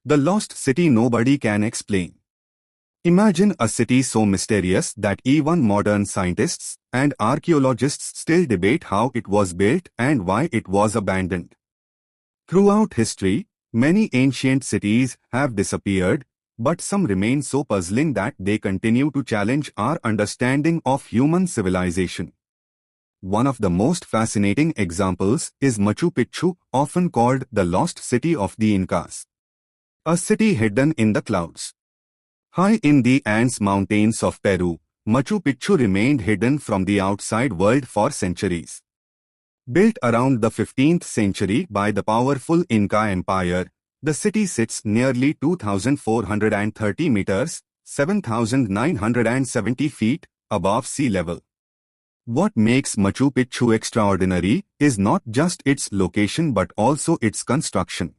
The lost city nobody can explain. Imagine a city so mysterious that even modern scientists and archaeologists still debate how it was built and why it was abandoned. Throughout history, many ancient cities have disappeared, but some remain so puzzling that they continue to challenge our understanding of human civilization. One of the most fascinating examples is Machu Picchu, often called the lost city of the Incas. A city hidden in the clouds. High in the Andes Mountains of Peru, Machu Picchu remained hidden from the outside world for centuries. Built around the 15th century by the powerful Inca Empire, the city sits nearly 2,430 meters, 7,970 feet, above sea level. What makes Machu Picchu extraordinary is not just its location but also its construction.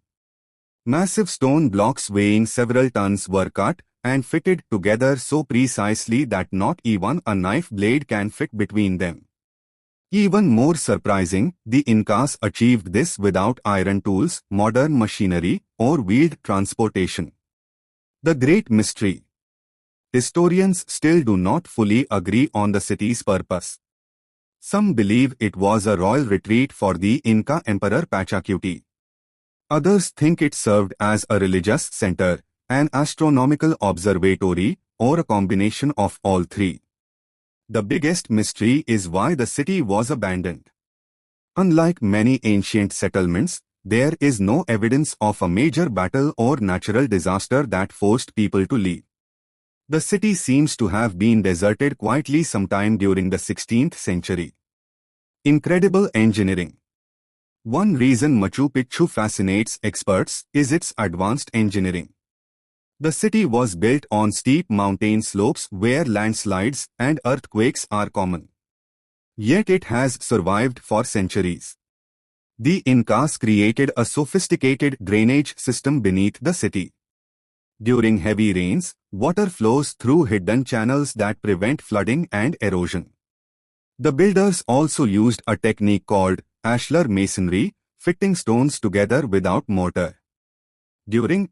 Massive stone blocks weighing several tons were cut and fitted together so precisely that not even a knife blade can fit between them. Even more surprising, the Incas achieved this without iron tools, modern machinery, or wheeled transportation. The Great Mystery. Historians still do not fully agree on the city's purpose. Some believe it was a royal retreat for the Inca Emperor Pachacuti. Others think it served as a religious center, an astronomical observatory, or a combination of all three. The biggest mystery is why the city was abandoned. Unlike many ancient settlements, there is no evidence of a major battle or natural disaster that forced people to leave. The city seems to have been deserted quietly sometime during the 16th century. Incredible engineering. One reason Machu Picchu fascinates experts is its advanced engineering. The city was built on steep mountain slopes where landslides and earthquakes are common. Yet it has survived for centuries. The Incas created a sophisticated drainage system beneath the city. During heavy rains, water flows through hidden channels that prevent flooding and erosion. The builders also used a technique called ashlar masonry, fitting stones together without mortar. During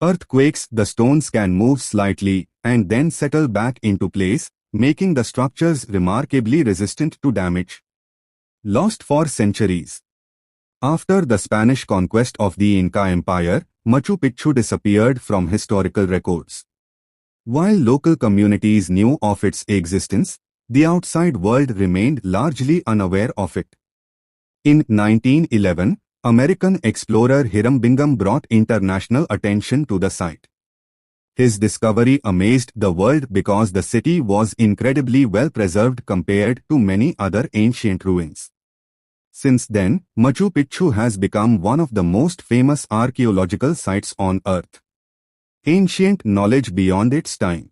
earthquakes, the stones can move slightly and then settle back into place, making the structures remarkably resistant to damage. Lost for centuries. After the Spanish conquest of the Inca Empire, Machu Picchu disappeared from historical records. While local communities knew of its existence, the outside world remained largely unaware of it. In 1911, American explorer Hiram Bingham brought international attention to the site. His discovery amazed the world because the city was incredibly well preserved compared to many other ancient ruins. Since then, Machu Picchu has become one of the most famous archaeological sites on Earth. Ancient knowledge beyond its time.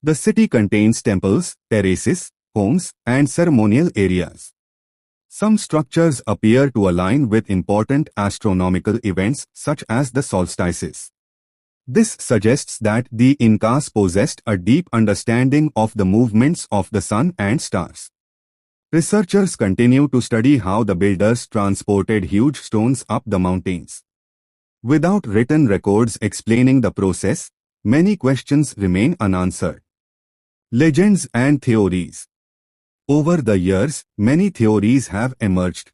The city contains temples, terraces, homes, and ceremonial areas. Some structures appear to align with important astronomical events such as the solstices. This suggests that the Incas possessed a deep understanding of the movements of the sun and stars. Researchers continue to study how the builders transported huge stones up the mountains. Without written records explaining the process, many questions remain unanswered. Legends and theories. Over the years, many theories have emerged.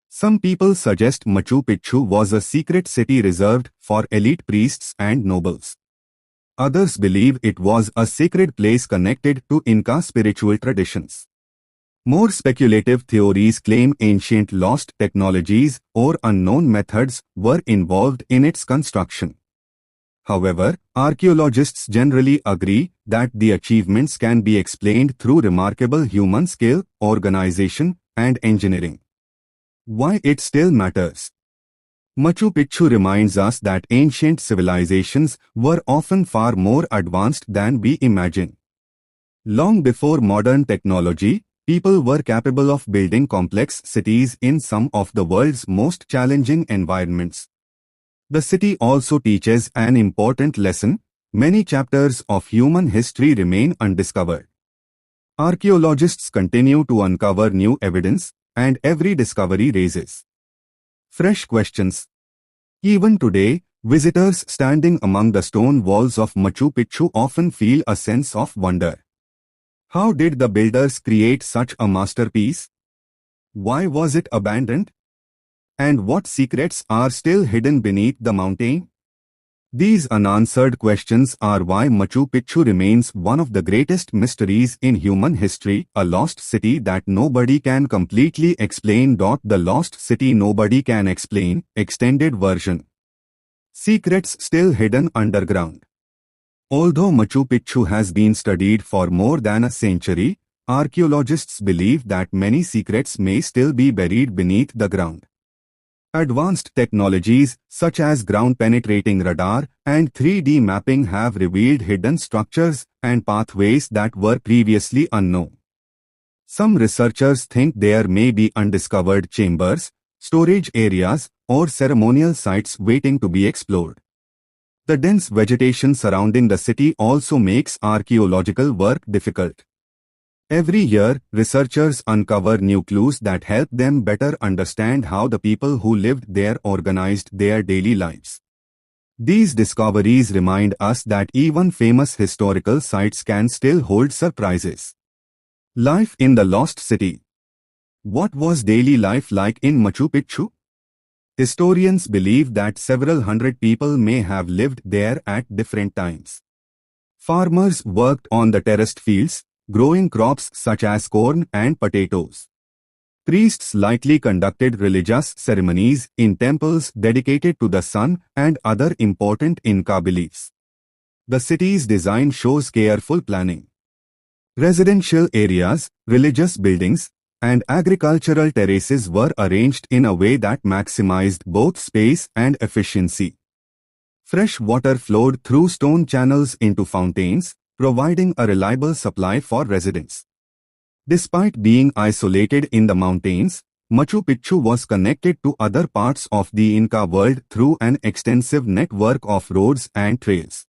Some people suggest Machu Picchu was a secret city reserved for elite priests and nobles. Others believe it was a sacred place connected to Inca spiritual traditions. More speculative theories claim ancient lost technologies or unknown methods were involved in its construction. However, archaeologists generally agree that the achievements can be explained through remarkable human skill, organization, and engineering. Why it still matters? Machu Picchu reminds us that ancient civilizations were often far more advanced than we imagine. Long before modern technology, people were capable of building complex cities in some of the world's most challenging environments. The city also teaches an important lesson: many chapters of human history remain undiscovered. Archaeologists continue to uncover new evidence, and every discovery raises fresh questions. Even today, Visitors standing among the stone walls of Machu Picchu often feel a sense of wonder. How did the builders create such a masterpiece? Why was it abandoned? And what secrets are still hidden beneath the mountain? These unanswered questions are why Machu Picchu remains one of the greatest mysteries in human history, a lost city that nobody can completely explain. The Lost City Nobody Can Explain, extended version. Secrets still hidden underground. Although Machu Picchu has been studied for more than a century, archaeologists believe that many secrets may still be buried beneath the ground. Advanced technologies such as ground-penetrating radar and 3D mapping have revealed hidden structures and pathways that were previously unknown. Some researchers think there may be undiscovered chambers, storage areas, or ceremonial sites waiting to be explored. The dense vegetation surrounding the city also makes archaeological work difficult. Every year, researchers uncover new clues that help them better understand how the people who lived there organized their daily lives. These discoveries remind us that even famous historical sites can still hold surprises. Life in the Lost City. What was daily life like in Machu Picchu? Historians believe that several hundred people may have lived there at different times. Farmers worked on the terraced fields, growing crops such as corn and potatoes. Priests likely conducted religious ceremonies in temples dedicated to the sun and other important Inca beliefs. The city's design shows careful planning. Residential areas, religious buildings, and agricultural terraces were arranged in a way that maximized both space and efficiency. Fresh water flowed through stone channels into fountains, providing a reliable supply for residents. Despite being isolated in the mountains, Machu Picchu was connected to other parts of the Inca world through an extensive network of roads and trails.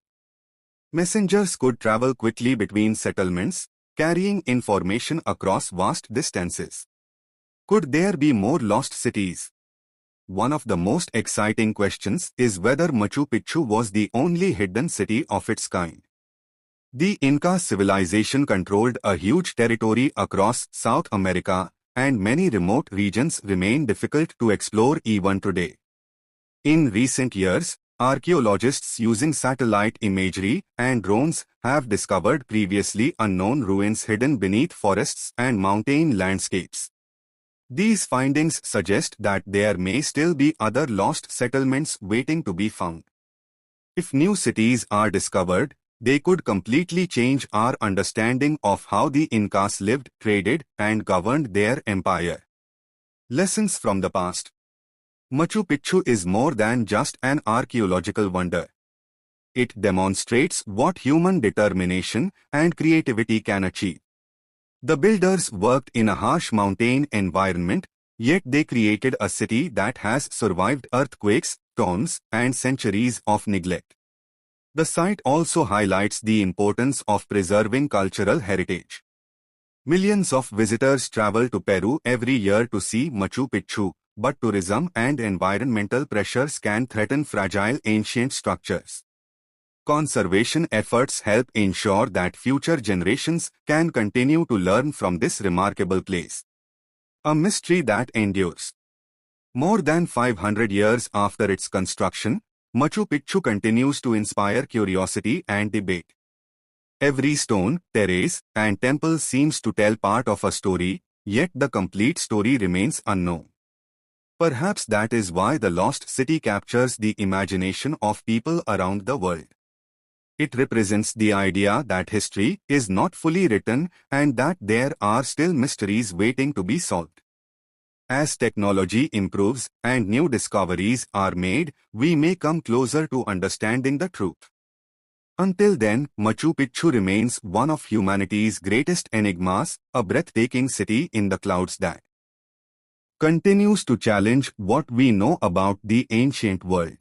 Messengers could travel quickly between settlements, carrying information across vast distances. Could there be more lost cities? One of the most exciting questions is whether Machu Picchu was the only hidden city of its kind. The Inca civilization controlled a huge territory across South America, and many remote regions remain difficult to explore even today. In recent years, archaeologists using satellite imagery and drones have discovered previously unknown ruins hidden beneath forests and mountain landscapes. These findings suggest that there may still be other lost settlements waiting to be found. If new cities are discovered, they could completely change our understanding of how the Incas lived, traded, and governed their empire. Lessons from the past. Machu Picchu is more than just an archaeological wonder. It demonstrates what human determination and creativity can achieve. The builders worked in a harsh mountain environment, yet they created a city that has survived earthquakes, storms, and centuries of neglect. The site also highlights the importance of preserving cultural heritage. Millions of visitors travel to Peru every year to see Machu Picchu, but tourism and environmental pressures can threaten fragile ancient structures. Conservation efforts help ensure that future generations can continue to learn from this remarkable place. A mystery that endures. More than 500 years after its construction, Machu Picchu continues to inspire curiosity and debate. Every stone, terrace, and temple seems to tell part of a story, yet the complete story remains unknown. Perhaps that is why the lost city captures the imagination of people around the world. It represents the idea that history is not fully written and that there are still mysteries waiting to be solved. As technology improves and new discoveries are made, we may come closer to understanding the truth. Until then, Machu Picchu remains one of humanity's greatest enigmas, a breathtaking city in the clouds that continues to challenge what we know about the ancient world.